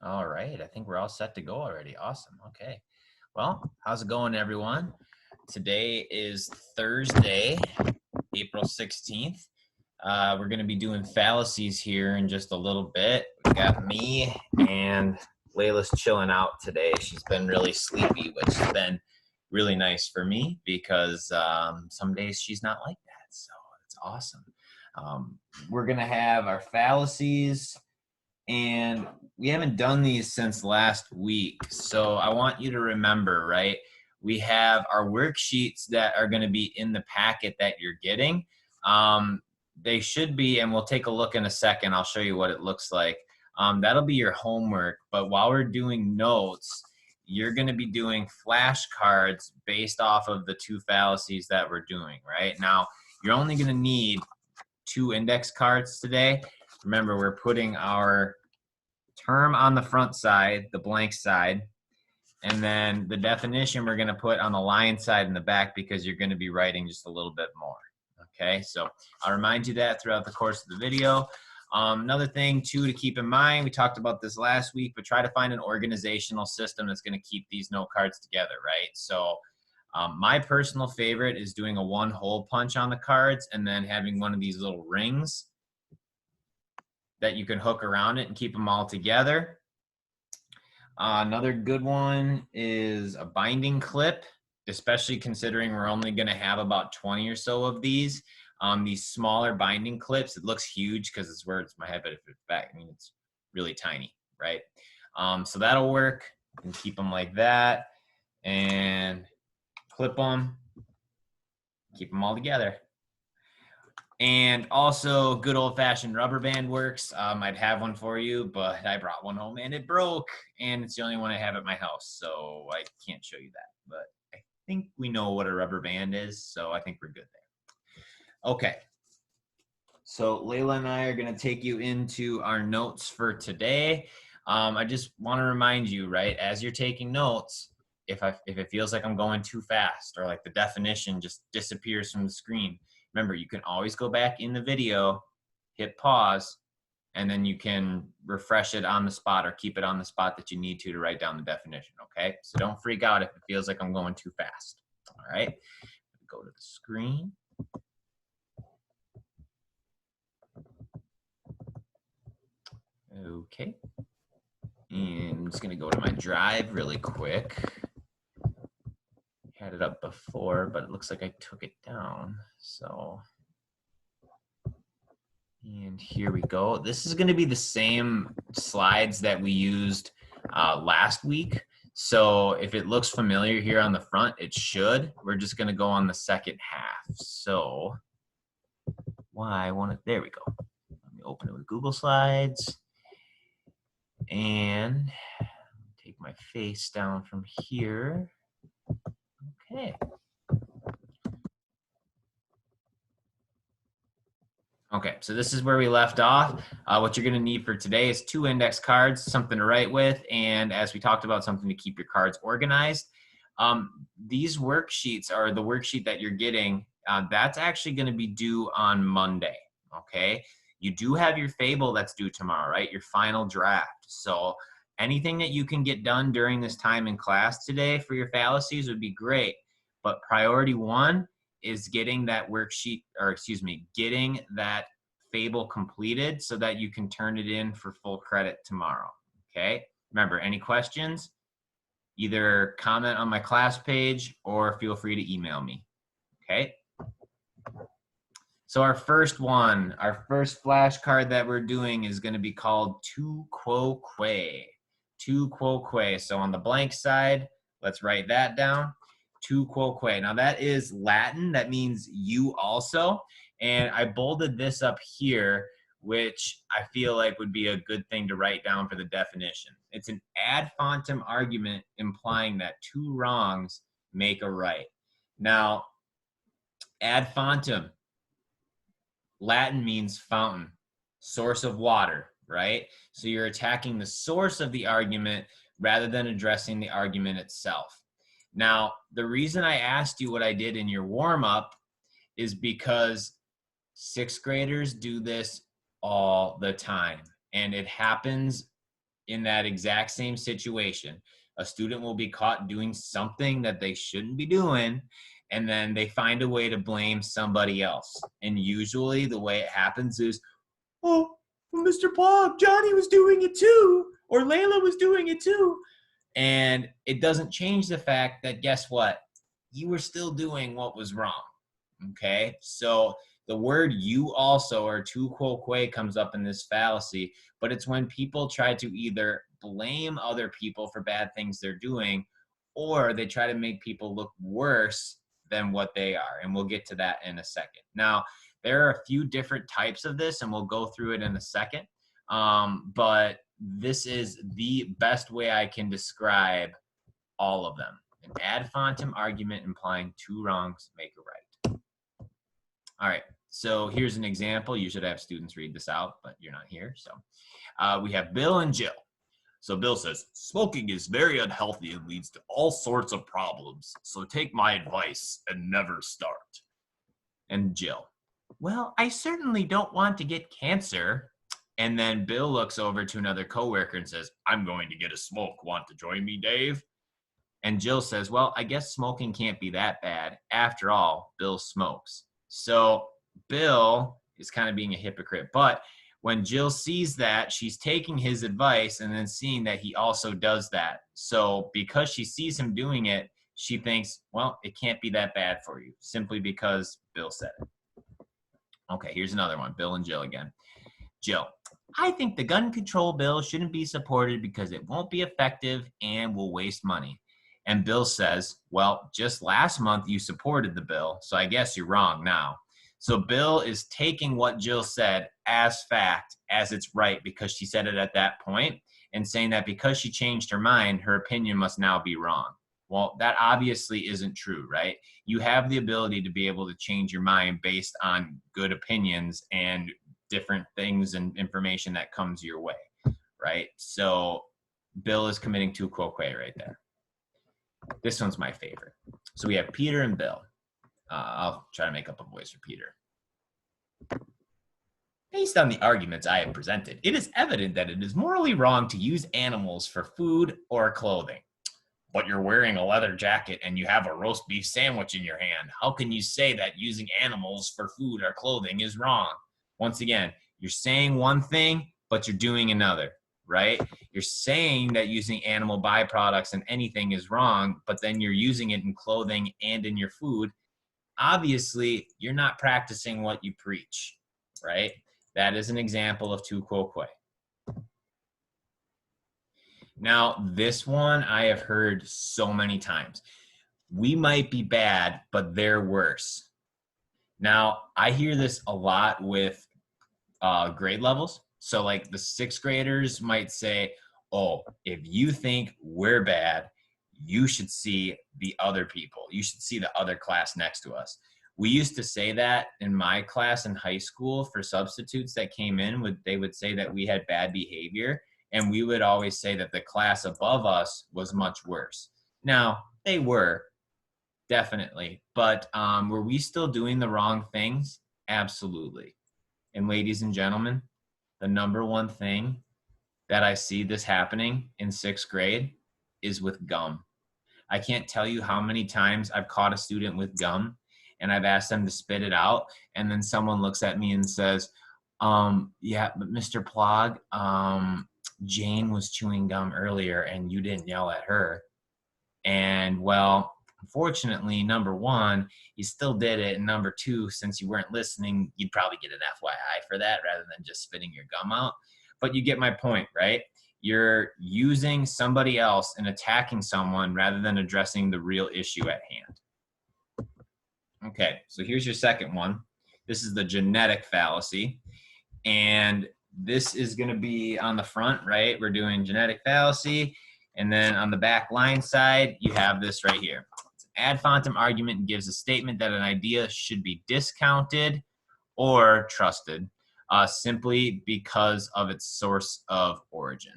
All right, I think we're all set to go already. Awesome. Okay. Well, how's it going, everyone? Today is Thursday, April 16th. We're going to be doing fallacies here in just a little bit. We got me and Layla's chilling out today. She's been really sleepy, which has been really nice for me because some days she's not like that. So it's awesome. We're going to have our fallacies, and we haven't done these since last week. So I want you to remember, right? We have our worksheets that are going to be in the packet that you're getting. They should be, and we'll take a look in a second. I'll show you what it looks like. That'll be your homework. But while we're doing notes, you're going to be doing flashcards based off of the two fallacies that we're doing, right? Now, you're only going to need 2 index cards today. Remember, we're putting our term on the front side, the blank side, and then the definition we're going to put on the line side in the back because you're going to be writing just a little bit more. Okay, so I'll remind you that throughout the course of the video. Another thing, too, to keep in mind, we talked about this last week, but try to find an organizational system that's going to keep these note cards together, right? So my personal favorite is doing a 1-hole punch on the cards and then having one of these little rings that you can hook around it and keep them all together. Another good one is a binding clip, especially considering we're only going to have about 20 or so of these. These smaller binding clips, it looks huge because it's where it's my head, but if it's back, I mean, it's really tiny, right? So that'll work. You can keep them like that and clip them, keep them all together. And also, good old-fashioned rubber band works. I'd have one for you, but I brought one home and it broke, and it's the only one I have at my house, so I can't show you that. But I think we know what a rubber band is, so I think we're good there. Okay. So Layla and I are going to take you into our notes for today. I just want to remind you, right, as you're taking notes, if it feels like I'm going too fast or like the definition just disappears from the screen, remember, you can always go back in the video, hit pause, and then you can refresh it on the spot or keep it on the spot that you need to write down the definition, okay? So don't freak out if it feels like I'm going too fast, all right? Go to the screen. Okay. And I'm just going to go to my drive really quick. Had it up before, but it looks like I took it down. So, and here we go. This is going to be the same slides that we used last week. So if it looks familiar here on the front, it should. We're just going to go on the second half. So there we go. Let me open it with Google Slides. And take my face down from here. Okay. Okay, so this is where we left off. What you're gonna need for today is 2 index cards, something to write with, and as we talked about, something to keep your cards organized. These worksheets are the worksheet that you're getting. That's actually gonna be due on Monday, okay? You do have your fable that's due tomorrow, right? Your final draft. So anything that you can get done during this time in class today for your fallacies would be great. But priority 1 is getting that worksheet, or excuse me, getting that fable completed so that you can turn it in for full credit tomorrow, okay? Remember, any questions, either comment on my class page or feel free to email me, okay? So our first one, our first flashcard that we're doing is going to be called tu quoque. Tu quoque. So on the blank side, let's write that down. Tu quoque. Now that is Latin. That means you also. And I bolded this up here, which I feel like would be a good thing to write down for the definition. It's an ad fontem argument implying that 2 wrongs make a right. Now, ad fontem, Latin means fountain, source of water, right? So you're attacking the source of the argument rather than addressing the argument itself. Now, the reason I asked you what I did in your warm-up is because 6th graders do this all the time, and it happens in that exact same situation. A student will be caught doing something that they shouldn't be doing, and then they find a way to blame somebody else. And usually the way it happens is, oh, well, Mr. Blog, Johnny was doing it too, or Layla was doing it too. And it doesn't change the fact that, guess what? You were still doing what was wrong. Okay, so the word "you also" or "tu quoque" comes up in this fallacy, but it's when people try to either blame other people for bad things they're doing, or they try to make people look worse than what they are. And we'll get to that in a second. Now, there are a few different types of this, and we'll go through it in a second. But this is the best way I can describe all of them. An ad phantom argument implying two wrongs make a right. All right, so here's an example. You should have students read this out, but you're not here. So we have Bill and Jill. So Bill says, smoking is very unhealthy and leads to all sorts of problems. So take my advice and never start. And Jill, well, I certainly don't want to get cancer. And then Bill looks over to another coworker and says, I'm going to get a smoke. Want to join me, Dave? And Jill says, well, I guess smoking can't be that bad. After all, Bill smokes. So Bill is kind of being a hypocrite. But when Jill sees that, she's taking his advice and then seeing that he also does that. So because she sees him doing it, she thinks, well, it can't be that bad for you, simply because Bill said it. Okay, here's another one. Bill and Jill again. Jill, I think the gun control bill shouldn't be supported because it won't be effective and will waste money. And Bill says, well, just last month you supported the bill, so I guess you're wrong now. So Bill is taking what Jill said as fact, as it's right, because she said it at that point, and saying that because she changed her mind, her opinion must now be wrong. Well, that obviously isn't true, right? You have the ability to be able to change your mind based on good opinions and different things and information that comes your way, right? So Bill is committing tu quoque right there. This one's my favorite. So we have Peter and Bill. I'll try to make up a voice for Peter. Based on the arguments I have presented, it is evident that it is morally wrong to use animals for food or clothing. But you're wearing a leather jacket and you have a roast beef sandwich in your hand. How can you say that using animals for food or clothing is wrong? Once again, you're saying one thing, but you're doing another, right? You're saying that using animal byproducts in anything is wrong, but then you're using it in clothing and in your food. Obviously, you're not practicing what you preach, right? That is an example of tu quoque. Now, this one I have heard so many times. We might be bad, but they're worse. Now, I hear this a lot with grade levels. So like the sixth graders might say, oh, if you think we're bad, you should see the other people. You should see the other class next to us. We used to say that in my class in high school for substitutes that came in. They would say that we had bad behavior, and we would always say that the class above us was much worse. Now, they were, definitely. But were we still doing the wrong things? Absolutely. And ladies and gentlemen, the number one thing that I see this happening in sixth grade is with gum. I can't tell you how many times I've caught a student with gum and I've asked them to spit it out. And then someone looks at me and says, yeah, but Mr. Plog, Jane was chewing gum earlier and you didn't yell at her. And well, unfortunately, number one, you still did it. And number two, since you weren't listening, you'd probably get an FYI for that rather than just spitting your gum out. But you get my point, right? You're using somebody else and attacking someone rather than addressing the real issue at hand. Okay, so here's your second one. This is the genetic fallacy. And this is going to be on the front, right? We're doing genetic fallacy. And then on the back line side, you have this right here. It's an ad phantom argument and gives a statement that an idea should be discounted or trusted simply because of its source of origin.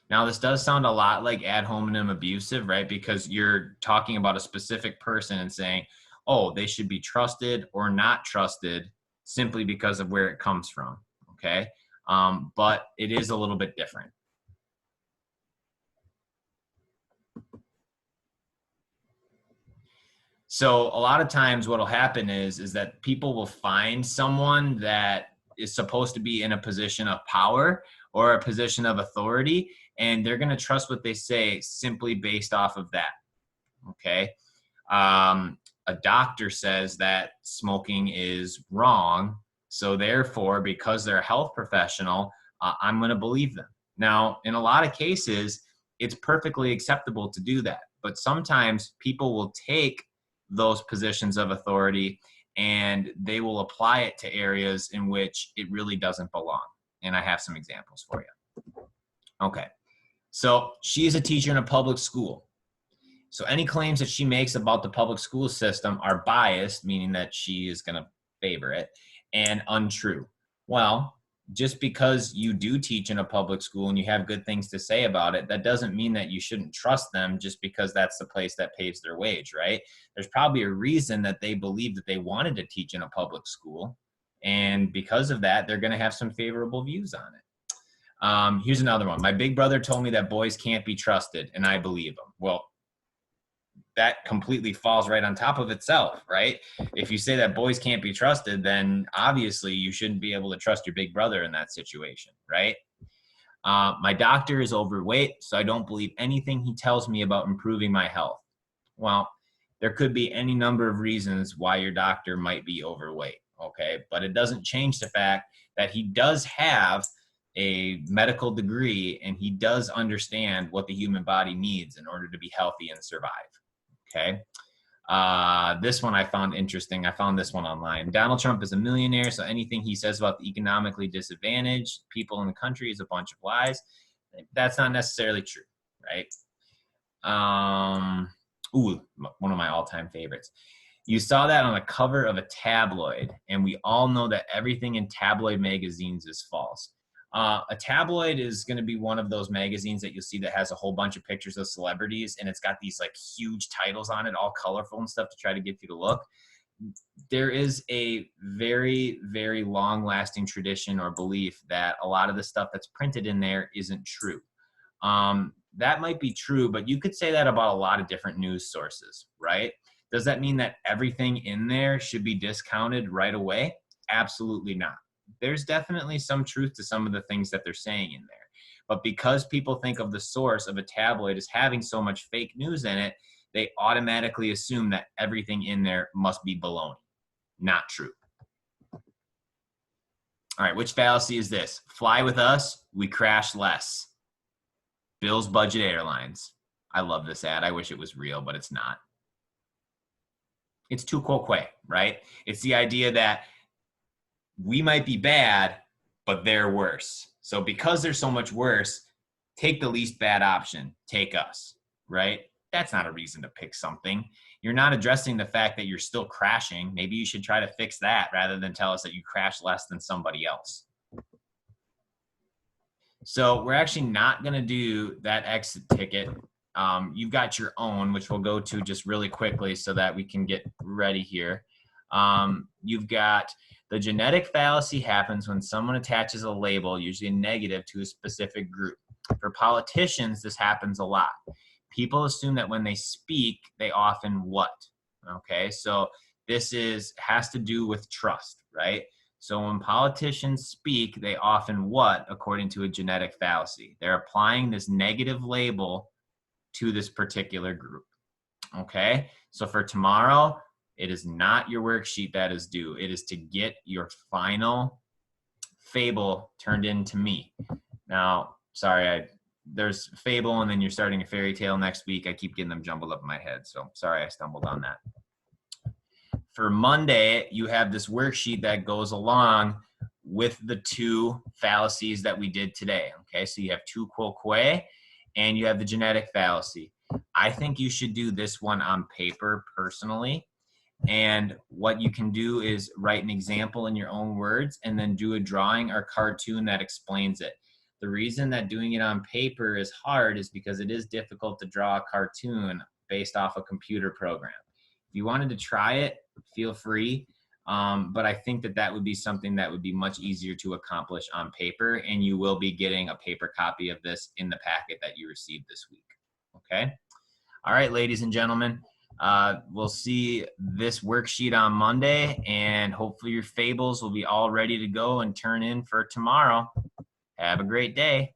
Now, this does sound a lot like ad hominem abusive, right? Because you're talking about a specific person and saying, oh, they should be trusted or not trusted simply because of where it comes from, okay? But it is a little bit different. So a lot of times what will happen is that people will find someone that is supposed to be in a position of power or a position of authority, and they're going to trust what they say simply based off of that. Okay. A doctor says that smoking is wrong. So therefore, because they're a health professional, I'm going to believe them. Now, in a lot of cases, it's perfectly acceptable to do that. But sometimes people will take those positions of authority and they will apply it to areas in which it really doesn't belong. And I have some examples for you. Okay. So she is a teacher in a public school. So any claims that she makes about the public school system are biased, meaning that she is going to favor it, and untrue. Well, just because you do teach in a public school and you have good things to say about it, that doesn't mean that you shouldn't trust them just because that's the place that pays their wage, right? There's probably a reason that they believe that they wanted to teach in a public school. And because of that, they're going to have some favorable views on it. Here's another one. My big brother told me that boys can't be trusted, and I believe him. Well, that completely falls right on top of itself, right? If you say that boys can't be trusted, then obviously you shouldn't be able to trust your big brother in that situation, right? My doctor is overweight, so I don't believe anything he tells me about improving my health. Well, there could be any number of reasons why your doctor might be overweight, okay? But it doesn't change the fact that he does have a medical degree and he does understand what the human body needs in order to be healthy and survive. Okay. This one I found interesting. I found this one online. Donald Trump is a millionaire, so anything he says about the economically disadvantaged people in the country is a bunch of lies. That's not necessarily true, right? One of my all-time favorites. You saw that on the cover of a tabloid, and we all know that everything in tabloid magazines is false. A tabloid is going to be one of those magazines that you'll see that has a whole bunch of pictures of celebrities, and it's got these like huge titles on it, all colorful and stuff to try to get you to look. There is a very, very long lasting tradition or belief that a lot of the stuff that's printed in there isn't true. That might be true, but you could say that about a lot of different news sources, right? Does that mean that everything in there should be discounted right away? Absolutely not. There's definitely some truth to some of the things that they're saying in there. But because people think of the source of a tabloid as having so much fake news in it, they automatically assume that everything in there must be baloney. Not true. All right, which fallacy is this? Fly with us, we crash less. Bill's Budget Airlines. I love this ad. I wish it was real, but it's not. It's tu quoque, right? It's the idea that we might be bad, but they're worse. So because they're so much worse, take the least bad option, take us, right? That's not a reason to pick something. You're not addressing the fact that you're still crashing. Maybe you should try to fix that rather than tell us that you crash less than somebody else. So we're actually not going to do that exit ticket. You've got your own, which we'll go to just really quickly so that we can get ready here. You've got the genetic fallacy happens when someone attaches a label, usually a negative, to a specific group. For politicians, this happens a lot. People assume that when they speak, they often what? Okay, so this has to do with trust, right? So when politicians speak, they often what, according to a genetic fallacy? They're applying this negative label to this particular group. Okay, so for tomorrow, it is not your worksheet that is due. It is to get your final fable turned into me. Now, sorry, there's fable and then you're starting a fairy tale next week. I keep getting them jumbled up in my head, so sorry I stumbled on that. For Monday, you have this worksheet that goes along with the two fallacies that we did today. Okay, so you have tu quoque and you have the genetic fallacy. I think you should do this one on paper personally. And what you can do is write an example in your own words and then do a drawing or cartoon that explains it. The reason that doing it on paper is hard is because it is difficult to draw a cartoon based off a computer program. If you wanted to try it, feel free. But I think that that would be something that would be much easier to accomplish on paper, and you will be getting a paper copy of this in the packet that you received this week. Okay. All right, ladies and gentlemen, we'll see this worksheet on Monday, and hopefully your fables will be all ready to go and turn in for tomorrow. Have a great day.